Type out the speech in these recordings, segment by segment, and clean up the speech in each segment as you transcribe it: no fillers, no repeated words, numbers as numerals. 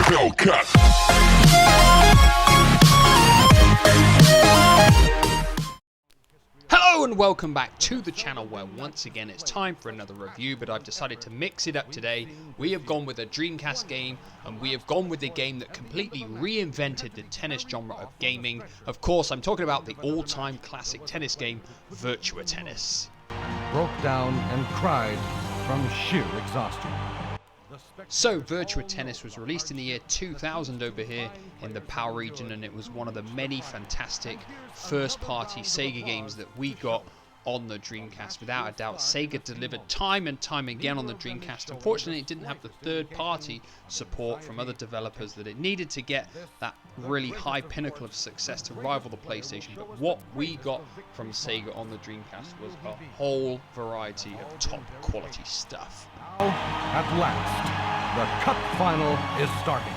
Hellcat. Hello and welcome back to the channel where once again it's time for another review, but I've decided to mix it up today. We have gone with a Dreamcast game and we have gone with a game that completely reinvented the tennis genre of gaming. Of course, I'm talking about the all-time classic tennis game, Virtua Tennis. Broke down and cried from sheer exhaustion. So, Virtua Tennis was released in the year 2000 over here in the PAL region, and it was one of the many fantastic first-party Sega games that we got on the Dreamcast. Without a doubt, Sega delivered time and time again on the Dreamcast. Unfortunately, it didn't have the third-party support from other developers that it needed to get that really high pinnacle of success to rival the PlayStation. But what we got from Sega on the Dreamcast was a whole variety of top-quality stuff. At last, the cup final is starting.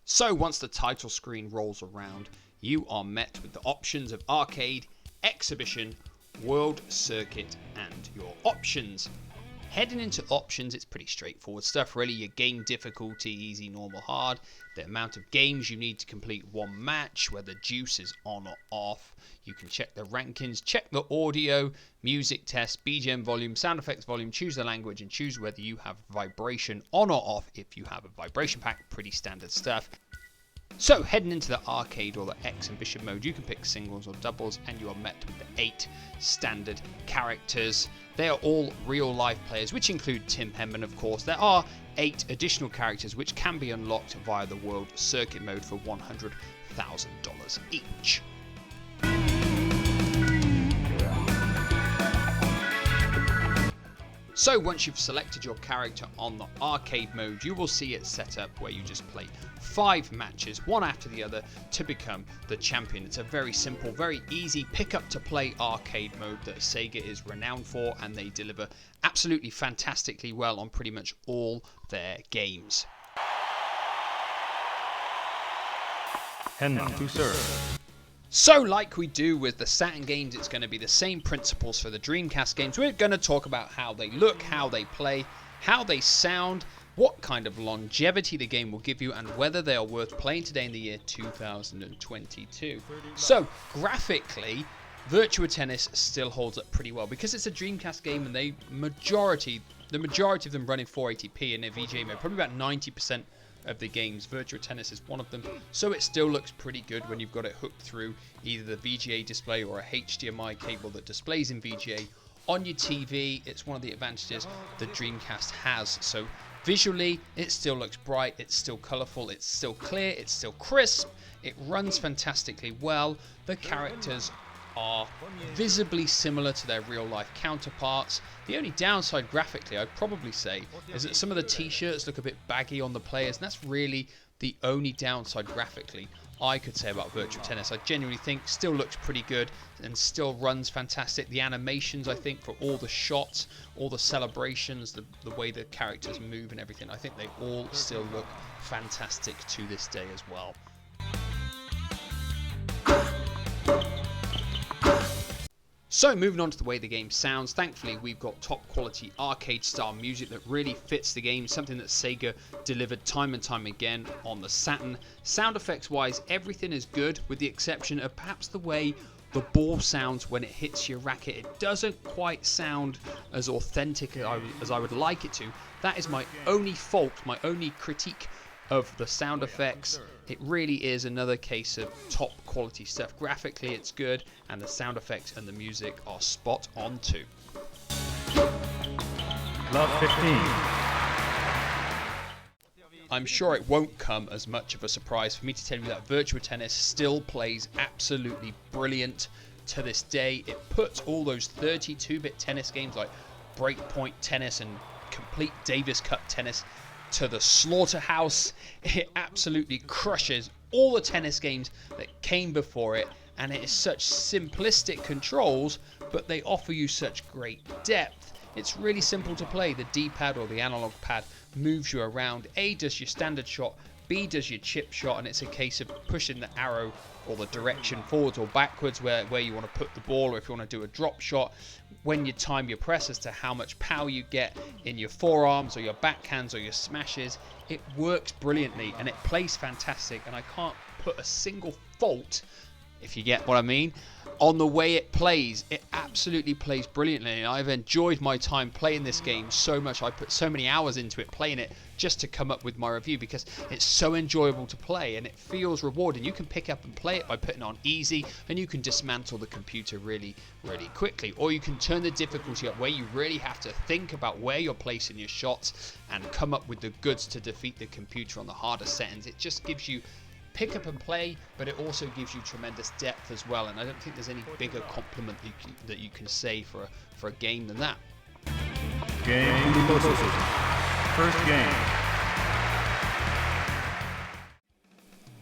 So once the title screen rolls around, you are met with the options of arcade, exhibition, world, circuit, and your options. Heading into options, it's pretty straightforward stuff really. Your game difficulty, easy, normal, hard, the amount of games you need to complete one match, whether juice is on or off. You can check the rankings, check the audio, music test, BGM volume, sound effects volume, choose the language, and choose whether you have vibration on or off if you have a vibration pack. Pretty standard stuff. So heading into the arcade or the exhibition mode, you can pick singles or doubles and you are met with the 8 standard characters. They are all real life players, which include Tim Henman, of course. There are 8 additional characters which can be unlocked via the world circuit mode for $100,000 each. So once you've selected your character on the arcade mode, you will see it set up where you just play 5 matches, one after the other, to become the champion. It's a very simple, very easy pick-up-to-play arcade mode that Sega is renowned for, and they deliver absolutely fantastically well on pretty much all their games. Henman to serve. So like we do with the Saturn games, it's going to be the same principles for the Dreamcast games. We're going to talk about how they look, how they play, how they sound, what kind of longevity the game will give you, and whether they are worth playing today in the year 2022. So graphically, Virtua Tennis still holds up pretty well because it's a Dreamcast game, and the majority of them run in 480p in their VGA mode, probably about 90% of the games. Virtua Tennis is one of them, so it still looks pretty good when you've got it hooked through either the VGA display or a HDMI cable that displays in VGA on your TV. It's one of the advantages the Dreamcast has. So visually, it still looks bright, it's still colourful, it's still clear, it's still crisp, it runs fantastically well. The characters are visibly similar to their real life counterparts. The only downside graphically, I'd probably say, is that some of the t-shirts look a bit baggy on the players, and that's really the only downside graphically I could say about Virtua Tennis. I genuinely think still looks pretty good and still runs fantastic. The animations, I think, for all the shots, all the celebrations, the way the characters move and everything, I think they all still look fantastic to this day as well. So moving on to the way the game sounds, thankfully we've got top quality arcade style music that really fits the game, something that Sega delivered time and time again on the Saturn. Sound effects wise, everything is good with the exception of perhaps the way the ball sounds when it hits your racket. It doesn't quite sound as authentic as I would like it to. That is my only fault, my only critique of the sound effects. It really is another case of top quality stuff. Graphically it's good, and the sound effects and the music are spot on too. Love 15. I'm sure it won't come as much of a surprise for me to tell you that Virtua Tennis still plays absolutely brilliant to this day. It puts all those 32-bit tennis games like Breakpoint Tennis and Complete Davis Cup Tennis to the slaughterhouse. It absolutely crushes all the tennis games that came before it, and it is such simplistic controls, but they offer you such great depth. It's really simple to play. The D-pad or the analog pad moves you around. A does your standard shot, B does your chip shot, and it's a case of pushing the arrow or the direction forwards or backwards where you want to put the ball, or if you want to do a drop shot. When you time your press as to how much power you get in your forearms or your backhands or your smashes, it works brilliantly and it plays fantastic, and I can't put a single fault, if you get what I mean, on the way it plays. It absolutely plays brilliantly, and I've enjoyed my time playing this game so much. I put so many hours into it, playing it, just to come up with my review, because it's so enjoyable to play and it feels rewarding. You can pick up and play it by putting on easy, and you can dismantle the computer really quickly, or you can turn the difficulty up where you really have to think about where you're placing your shots and come up with the goods to defeat the computer on the harder settings. It just gives you pick up and play, but it also gives you tremendous depth as well, and I don't think there's any bigger compliment that you can say for a game than that. First game.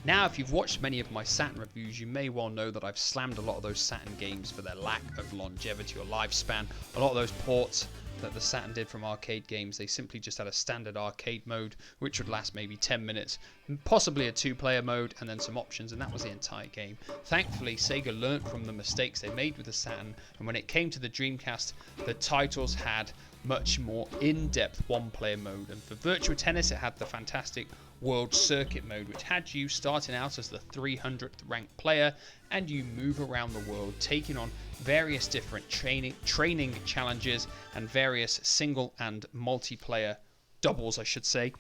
Now, if you've watched many of my Saturn reviews, you may well know that I've slammed a lot of those Saturn games for their lack of longevity or lifespan. A lot of those ports that the Saturn did from arcade games, they simply just had a standard arcade mode which would last maybe 10 minutes, possibly a 2-player mode, and then some options, and that was the entire game. Thankfully, Sega learnt from the mistakes they made with the Saturn, and when it came to the Dreamcast, the titles had much more in-depth 1-player mode. And for Virtua Tennis, it had the fantastic World Circuit mode, which had you starting out as the 300th ranked player, and you move around the world taking on various different training challenges and various single and multiplayer doubles, I should say,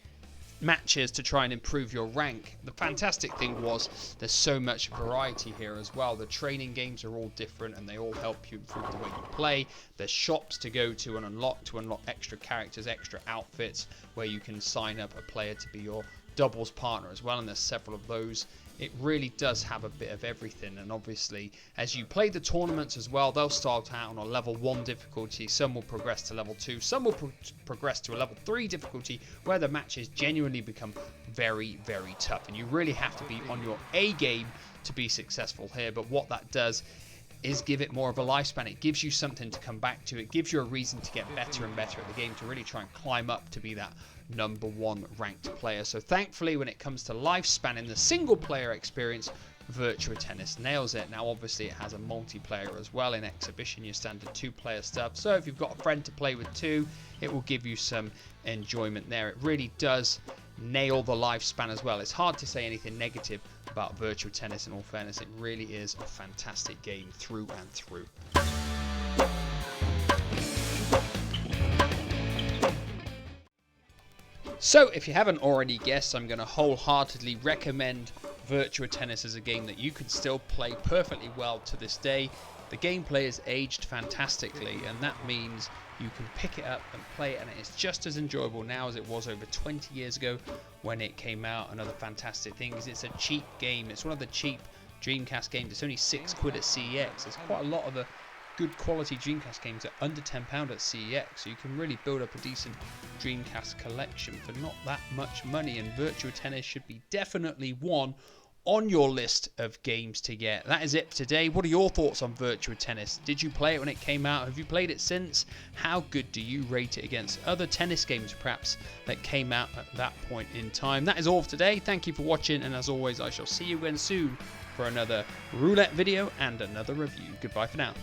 matches to try and improve your rank. The fantastic thing was there's so much variety here as well. The training games are all different and they all help you improve the way you play. There's shops to go to and unlock extra characters, extra outfits, where you can sign up a player to be your doubles partner as well, and there's several of those. It really does have a bit of everything, and obviously as you play the tournaments as well, they'll start out on a level 1 difficulty, some will progress to level 2, some will progress to a level 3 difficulty, where the matches genuinely become very tough, and you really have to be on your A game to be successful here. But what that does is give it more of a lifespan. It gives you something to come back to. It gives you a reason to get better and better at the game, to really try and climb up to be that #1 ranked player. So thankfully, when it comes to lifespan in the single player experience, Virtua Tennis nails it. Now obviously it has a multiplayer as well in exhibition, your standard 2-player stuff. So if you've got a friend to play with too, it will give you some enjoyment there. It really does nail the lifespan as well. It's hard to say anything negative about Virtua Tennis. In all fairness, it really is a fantastic game through and through. So if you haven't already guessed, I'm going to wholeheartedly recommend Virtua Tennis as a game that you can still play perfectly well to this day. The gameplay is aged fantastically, and that means you can pick it up and play it, and it's just as enjoyable now as it was over 20 years ago when it came out. Another fantastic thing is it's a cheap game. It's one of the cheap Dreamcast games. It's only £6 at CEX. There's quite a lot of the good quality Dreamcast games at under £10 at CEX, so you can really build up a decent Dreamcast collection for not that much money, and Virtua Tennis should be definitely one on your list of games to get. That is it for today. What are your thoughts on Virtua Tennis? Did you play it when it came out? Have you played it since? How good do you rate it against other tennis games perhaps that came out at that point in time? That is all for today. Thank you for watching, and as always, I shall see you again soon for another roulette video and another review. Goodbye for now.